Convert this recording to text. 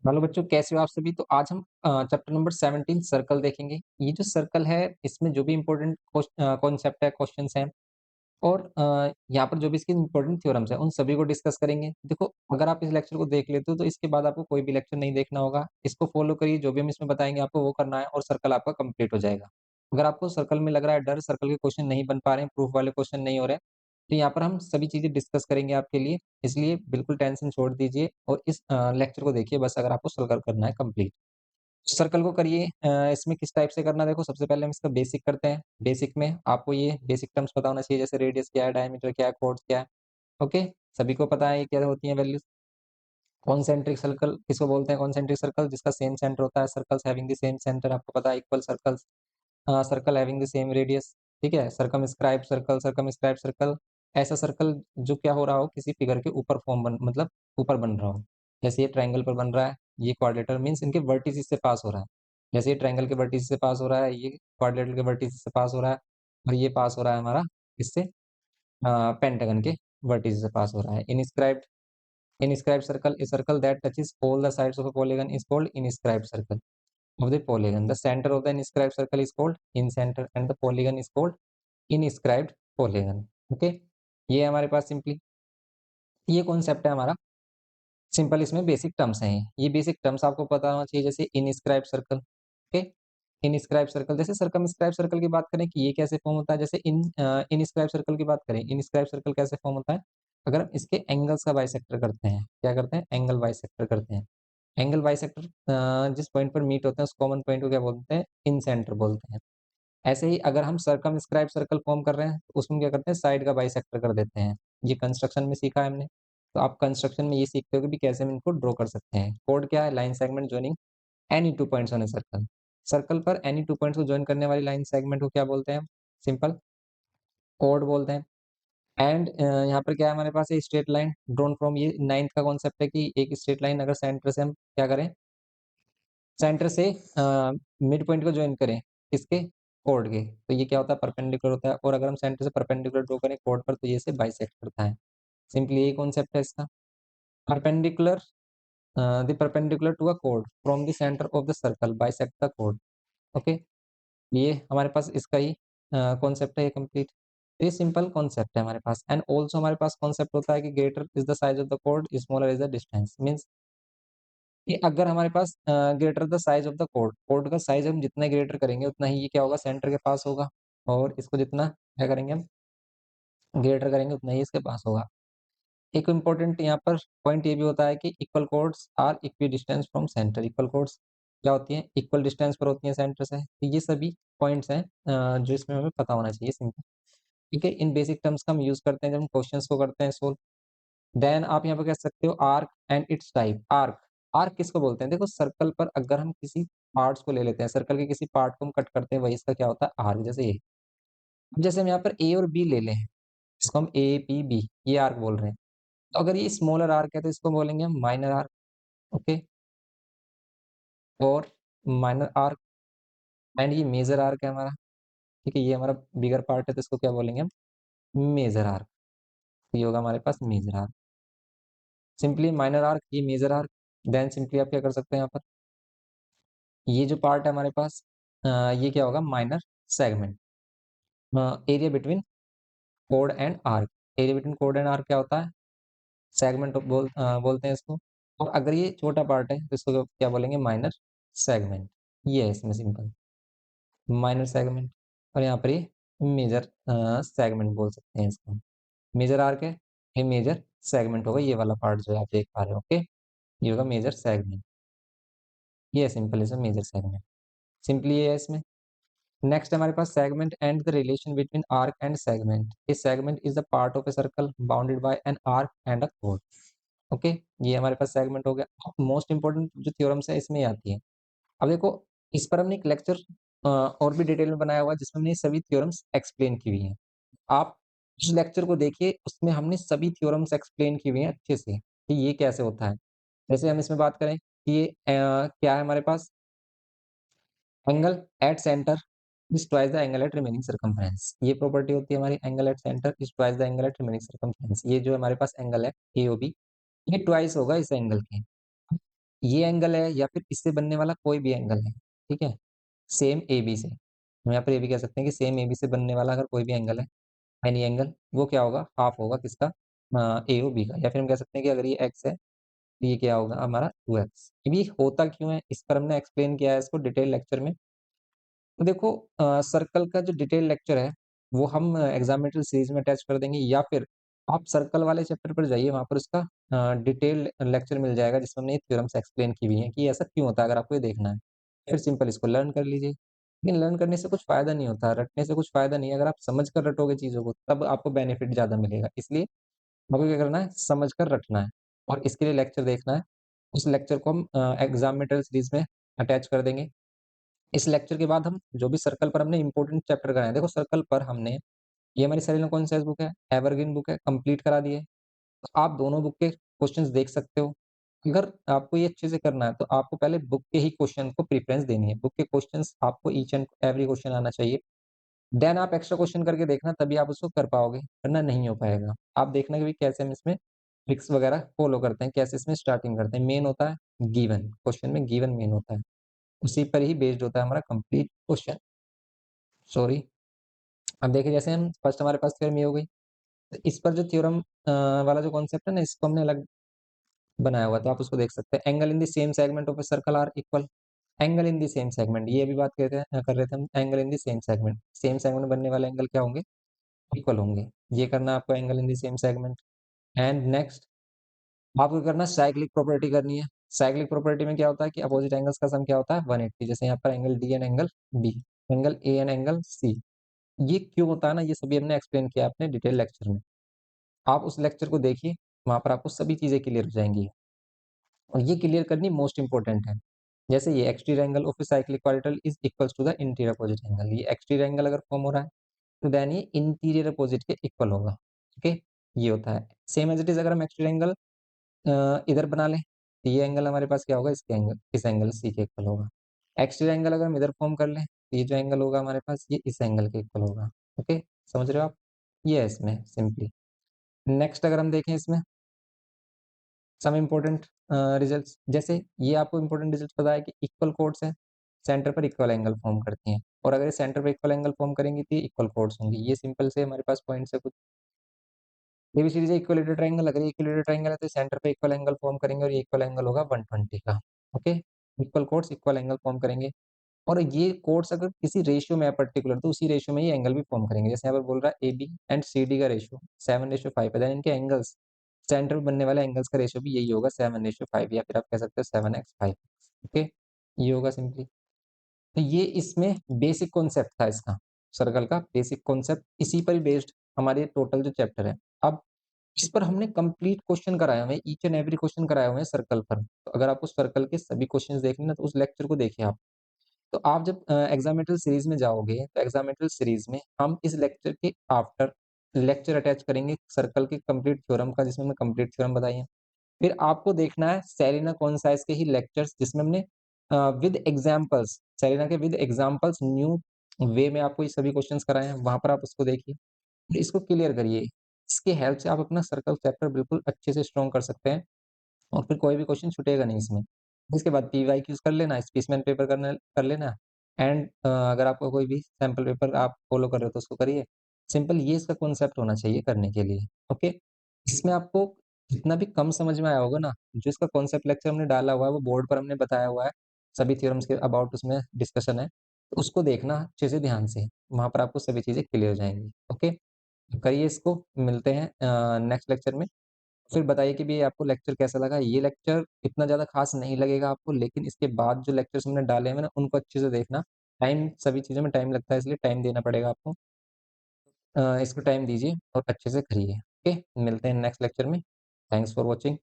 Hello बच्चों, कैसे हो आप सभी? तो आज हम चैप्टर नंबर 17 सर्कल देखेंगे। ये जो सर्कल है, इसमें जो भी इम्पोर्टेंट कॉन्सेप्ट है, क्वेश्चंस हैं और यहाँ पर जो भी इसके इम्पोर्टेंट थ्योरम्स हैं, उन सभी को डिस्कस करेंगे। देखो, अगर आप इस लेक्चर को देख लेते हो तो इसके बाद आपको कोई भी लेक्चर नहीं देखना होगा। इसको फॉलो करिए, जो भी हम इसमें बताएंगे आपको वो करना है और सर्कल आपका कंप्लीट हो जाएगा। अगर आपको सर्कल में लग रहा है डर, सर्कल के क्वेश्चन नहीं बन पा रहे हैं, प्रूफ वाले क्वेश्चन नहीं हो रहे हैं, तो यहाँ पर हम सभी चीजें डिस्कस करेंगे आपके लिए। इसलिए बिल्कुल टेंशन छोड़ दीजिए और इस लेक्चर को देखिए बस, अगर आपको सर्कल करना है कंप्लीट। सर्कल को करिए। इसमें किस टाइप से करना है, देखो सबसे पहले हम इसका बेसिक करते हैं। बेसिक में आपको ये बेसिक टर्म्स पता होना चाहिए, जैसे रेडियस क्या है, डायमीटर क्या है, कोण क्या है। ओके, सभी को पता है ये क्या होती है वैल्यूज। कॉन्सेंट्रिक सर्कल किसको बोलते हैं? कॉन्सेंट्रिक सर्कल जिसका सेम सेंटर होता है। Circles having the same centre आपको पता है। Equal circles, circle having the same radius. ठीक है, सर्कमस्क्राइब सर्कल, सर्कमस्क्राइब सर्कल ऐसा सर्कल जो क्या हो रहा हो, किसी फिगर के ऊपर फॉर्म बन मतलब ऊपर बन रहा हो। जैसे ये ट्रायंगल पर बन रहा है, ये क्वाड्रेटर मींस इनके वर्टिसेस से पास हो रहा है। जैसे ये ट्रायंगल के वर्टिसेस से पास हो रहा है, ये क्वाड्रेटर के वर्टिसेस से पास हो रहा है, और ये पास हो रहा है हमारा इससे पेंटागन के वर्टिसेस से पास हो रहा है। inscribed circle, a circle that touches all the sides of a polygon is called inscribed circle of the polygon. The center of the inscribed circle is called incenter and the polygon is called inscribed polygon. Okay, ये हमारे पास simply ये concept है हमारा। Simple इसमें basic terms हैं। ये basic terms आपको पता होना चाहिए, जैसे inscribe circle. Okay, inscribe circle जैसे सर्कमस्क्राइब सर्कल की बात करें कि ये कैसे फॉर्म होता है, जैसे इनस्क्राइब सर्कल की बात करें, इनस्क्राइब सर्कल कैसे फॉर्म होता है? अगर हम इसके एंगल्स का बाइसेक्टर करते हैं, क्या करते हैं? एंगल बाइसेक्टर करते हैं। एंगल बाइसेक्टर जिस पॉइंट पर मीट होते हैं उस कॉमन पॉइंट को क्या बोलते हैं? इन सेंटर बोलते हैं। ऐसे ही अगर हम सर्कमस्क्राइब सर्कल फॉर्म कर रहे हैं तो उसमें क्या करते हैं? साइड का बाइसेक्टर कर देते हैं। ये कंस्ट्रक्शन में सीखा है हमने। तो आप कंस्ट्रक्शन में ये सीखते हो कि भी कैसे हम इनको ड्रॉ कर सकते हैं। कोड क्या है? Line segment joining any two points on a circle. Circle पर एनी टू पॉइंट्स को जॉइन करने वाली लाइन सेगमेंट को क्या बोलते हैं? सिंपल कोड बोलते हैं। एंड यहाँ पर क्या है हमारे पास? ये स्ट्रेट लाइन ड्रॉन फ्रॉम, ये नाइन्थ का कॉन्सेप्ट है कि एक स्ट्रेट लाइन अगर सेंटर से हम क्या करें, सेंटर से मिड पॉइंट को ज्वाइन करें किसके? कोड के, तो ये क्या होता है? परपेंडिकुलर होता है। और अगर हम सेंटर से परपेंडिकुलर ड्रॉ करें कोड पर तो ये से बाइसेक्ट करता है। सिंपली यही कॉन्सेप्ट है इसका। Perpendicular, the perpendicular to a code from the centre of the circle bisect the code. Okay, ये हमारे पास इसका ही कॉन्सेप्ट है ये कंप्लीट। ये सिंपल कॉन्सेप्ट है हमारे पास। एंड ऑल्सो हमारे पास कॉन्सेप्ट होता है कि greater is the size of the code, smaller is the distance. Means कि अगर हमारे पास greater the size of the code, code का साइज हम जितना ग्रेटर करेंगे उतना ही ये क्या होगा? सेंटर के पास होगा। और इसको जितना क्या करेंगे हम? ग्रेटर करेंगे उतना ही इसके पास होगा। एक इम्पोर्टेंट यहाँ पर पॉइंट ये भी होता है कि equal chords are equidistance from centre. Equal chords क्या होती हैं? इक्वल डिस्टेंस पर होती हैं सेंटर से। तो ये सभी पॉइंट्स हैं जो इसमें हमें पता होना चाहिए सिंपल। ठीक है, इन बेसिक टर्म्स का हम यूज करते हैं जब हम क्वेश्चंस को करते हैं सोल्व। देन आप यहाँ पे कह सकते हो arc and it's type. Arc, arc किसको बोलते हैं? देखो, सर्कल पर अगर हम किसी पार्ट्स को ले लेते हैं, सर्कल के किसी पार्ट को हम कट करते हैं, वही इसका क्या होता है? आर्क। जैसे ये, अब जैसे हम यहाँ पर ए और बी ले लें, इसको हम ए पी बी, ये आर्क बोल रहे हैं। तो अगर ये स्मॉलर आर्क है तो इसको बोलेंगे हम माइनर आर्क। ओके, और माइनर आर्क। एंड ये मेजर आर्क है हमारा। ठीक है, ये हमारा बिगर पार्ट है तो इसको क्या बोलेंगे हम? Major arc. तो ये होगा हमारे पास major arc. Simply minor arc, ये मेजर आर्क। देन सिंपली आप क्या कर सकते हैं यहाँ पर? ये जो पार्ट है हमारे पास, ये क्या होगा? Minor segment. Area between code and arc. Area between code and arc क्या होता है? सेगमेंट बोलते हैं इसको। और अगर ये छोटा पार्ट है तो इसको क्या बोलेंगे? Minor segment. ये है इसमें सिंपल माइनर सेगमेंट। और यहाँ पर ये मेजर सेगमेंट बोल सकते हैं इसको। मेजर आर्क है, ये मेजर सेगमेंट होगा, ये वाला पार्ट जो आप देख पा रहे हो। ओके, ये होगा मेजर सेगमेंट। ये है सिंपल इसमें मेजर सेगमेंट। सिंपली ये है इसमें। नेक्स्ट हमारे पास segment and the relation between arc and segment. A segment is the part of a circle bounded by an arc and a कोड। ओके, ये हमारे पास सेगमेंट हो गया। मोस्ट इंपोर्टेंट जो थ्योरम्स है इसमें ही आती है। अब देखो, इस पर हमने एक लेक्चर और भी डिटेल में बनाया हुआ है जिसमें हमने ये सभी थ्योरम्स एक्सप्लेन की हुई हैं। आप उस लेक्चर को देखिए, उसमें हमने सभी थ्योरम्स एक्सप्लेन की हुई हैं अच्छे से कि ये कैसे होता है। जैसे हम इसमें बात करें कि ये क्या है हमारे पास? Angle at centre is twice the angle at remaining circumference. ये प्रॉपर्टी होती है हमारी, angle at centre is twice the angle at remaining circumference. ये जो हमारे पास एंगल है एओबी, ये ट्वाइस होगा इस एंगल के। ये एंगल है या फिर इससे बनने वाला कोई भी एंगल है, ठीक है? सेम एबी से। हम यहाँ पर ये भी कह सकते हैं कि सेम एबी से बनने वाला अगर कोई भी एंगल है, एनी एंगल, वो क्या होगा? हाफ होगा किसका? एओबी का। या फिर हम कह सकते हैं कि अगर ये एक्स है, तो ये क्या होगा हमारा 2x। अब ये होता क्यों है? इस पर हमने एक्सप्लेन किया है इसको डिटेल लेक्चर में। तो देखो सर्कल का जो डिटेल लेक्चर है, वो हम एग्जामिनेटर सीरीज में अटैच कर देंगे, या फिर आप सर्कल वाले चैप्टर पर जाइए, वहाँ पर उसका डिटेल लेक्चर मिल जाएगा जिसमें हमने ये थ्योरम्स एक्सप्लेन की हुई हैं कि ऐसा क्यों होता है, अगर आपको ये देखना है। फिर सिंपल इसको लर्न कर लीजिए। लेकिन लर्न करने से कुछ फ़ायदा नहीं होता, रटने से कुछ फ़ायदा नहीं है। अगर आप समझ कर रटोगे चीज़ों को, तब आपको बेनिफिट ज़्यादा मिलेगा। इसलिए आपको क्या करना है? समझ कर रटना है और इसके लिए लेक्चर देखना है। उस लेक्चर को हम एग्जामिनेटर सीरीज में अटैच कर देंगे। इस लेक्चर के बाद हम जो भी सर्कल पर हमने इंपॉर्टेंट चैप्टर कराए हैं, देखो सर्कल पर हमने ये हमारी सेरेना कॉन्सेप्ट बुक है, एवरग्रीन बुक है, कंप्लीट करा दी है। तो आप दोनों बुक के क्वेश्चंस देख सकते हो। अगर आपको ये अच्छे से करना है, तो आपको पहले बुक के ही क्वेश्चन को प्रेफ़रेंस देनी है। बुक के क्वेश्चंस आपको ईच एंड एवरी क्वेश्चन आना चाहिए। देन आप एक्स्ट्रा क्वेश्चन करके देखना, तभी आप उसको कर पाओगे, वरना नहीं हो पाएगा। आप देखना कि भई कैसे हम इसमें ट्रिक्स वगैरह फॉलो करते हैं, कैसे इसमें स्टार्टिंग करते हैं। मेन होता है गिवन, क्वेश्चन में गिवन मेन होता है। उसी पर ही बेस्ड होता है हमारा कंप्लीट क्वेश्चन। सॉरी। अब देखिए जैसे हम फर्स्ट हमारे पास थ्योरम ये हो गई। तो इस पर जो थ्योरम वाला जो कॉन्सेप्ट है ना, इसको हमने अलग बनाया हुआ है, तो आप उसको देख सकते हैं। Angle in the same segment of a circle are equal. Angle in the same segment, ये भी बात कर रहे थे हम। Angle in the same segment बनने वाले एंगल क्या होंगे? इक्वल होंगे। ये करना है आपको, angle in the same segment. And next आपको करना है साइक्लिक प्रॉपर्टी करनी है। साइक्लिक प्रॉपर्टी में क्या होता है कि अपोजिट एंगल्स का सम क्या होता है? 180। जैसे यहाँ पर angle D and angle B, angle A and angle C. ये क्यों होता है ना, ये सभी हमने एक्सप्लेन किया अपने डिटेल लेक्चर में। आप उस लेक्चर को देखिए, वहाँ पर आपको सभी चीज़ें क्लियर हो जाएँगी और ये क्लियर करनी मोस्ट इम्पोर्टेंट है। जैसे ये exterior angle of a cyclic orbital is equals to the interior opposite angle. ये एक्सटीरियर एंगल अगर फॉर्म हो रहा है, तो देन ये इंटीरियर अपोजिट के इक्वल होगा। ठीक है? ये होता है। सेम एज़ इट इज़ अगर हम एक्सटीरियर एंगल इधर बना लें, तो ये एंगल हमारे पास क्या होगा? इसके एंगल इस एंगल सी के इक्वल होगा। एक्सटीरियर एंगल अगर हम इधर फॉर्म कर लें, तो ये जो एंगल होगा हमारे पास, ये इस एंगल के इक्वल होगा। ओके? समझ रहे हो आप? ये है इसमें सिंपली। नेक्स्ट अगर हम देखें इसमें सम इम्पोर्टेंट रिजल्ट्स, जैसे ये आपको इम्पोर्टेंट रिजल्ट्स पता है कि इक्वल कोड्स हैं, सेंटर पर इक्वल एंगल फॉर्म करती हैं, और अगर ये सेंटर पर इक्वल एंगल फॉर्म करेंगी तो ये इक्वल कोड्स होंगी। ये सिंपल से हमारे पास पॉइंट्स है कुछ। एबीसीडी से इक्विलेटरल ट्रायंगल, अगर ये इक्विलेटरल ट्रायंगल है तो सेंटर पे इक्वल एंगल फॉर्म करेंगे और ये इक्वल एंगल होगा 120 का। Okay? Equal codes equal angle form करेंगे और ये कोड्स अगर किसी रेशियो में है पर्टिकुलर, तो उसी रेशियो में ये एंगल भी फॉर्म करेंगे। जैसे यहाँ पर बोल रहा है एबी एंड सीडी का रेशियो 7:5 है, देन इनके एंगल्स, सेंटर पे बनने वाले एंगल्स का रेशियो भी यही होगा 7:5, या फिर आप कह सकते हो 7x 5x। ओके? ये होगा सिंपली। तो ये इसमें बेसिक कॉन्सेप्ट था इसका, सर्कल का बेसिक कॉन्सेप्ट, इसी पर ही बेस्ड हमारे टोटल जो चैप्टर है। अब इस पर हमने कंप्लीट क्वेश्चन कराए हुए हैं, ईच एंड एवरी क्वेश्चन कराए हुए हैं सर्कल पर। तो अगर आपको सर्कल के सभी क्वेश्चंस देखने हैं ना, तो उस लेक्चर को देखिए आप। तो आप जब एग्जामिनेटर सीरीज में जाओगे, तो एग्जामिनेटर सीरीज में हम इस लेक्चर के आफ्टर लेक्चर अटैच करेंगे सर्कल के कंप्लीट थ्योरम का, जिसमें हमने कंप्लीट थ्योरम बताई है। फिर आपको देखना है सेलिना कॉन्साइस के ही लेक्चर्स, जिसमें हमने विद एग्जांपल्स, सेलिना के विद एग्जांपल्स न्यू वे में आपको ये सभी क्वेश्चंस कराए हैं, वहाँ पर आप उसको देखिए। फिर इसको क्लियर करिए। इसकी हेल्प से आप अपना सर्कल चैप्टर बिल्कुल अच्छे से स्ट्रॉन्ग कर सकते हैं और फिर कोई भी क्वेश्चन छूटेगा नहीं इसमें। इसके बाद पीवाईक्यूज़ कर लेना, स्पेसमैन पेपर कर लेना एंड अगर आपको कोई भी सैंपल पेपर आप फॉलो कर रहे हो तो उसको करिए। सिंपल ये इसका कॉन्सेप्ट होना चाहिए करने के लिए, ओके? इसमें आपको जितना भी कम समझ में आया होगा ना, जो इसका कॉन्सेप्ट लेक्चर हमने डाला हुआ है, वो बोर्ड पर हमने बताया हुआ है, सभी थ्योरम्स के अबाउट उसमें डिस्कशन है। तो उसको देखना अच्छे से ध्यान से, वहाँ पर आपको सभी चीज़ें क्लियर हो जाएँगी, ओके? करिए इसको, मिलते हैं नेक्स्ट लेक्चर में। फिर बताइए कि भई आपको लेक्चर कैसा लगा? ये लेक्चर इतना ज़्यादा ख़ास नहीं लगेगा आपको, लेकिन इसके बाद जो लेक्चर्स हमने डाले हैं ना, उनको अच्छे से देखना। टाइम, सभी चीज़ों में टाइम लगता है, इसलिए टाइम देना पड़ेगा आपको। इसको टाइम दीजिए और अच्छे से करिए, ओके? मिलते हैं नेक्स्ट लेक्चर में। Thanks for watching.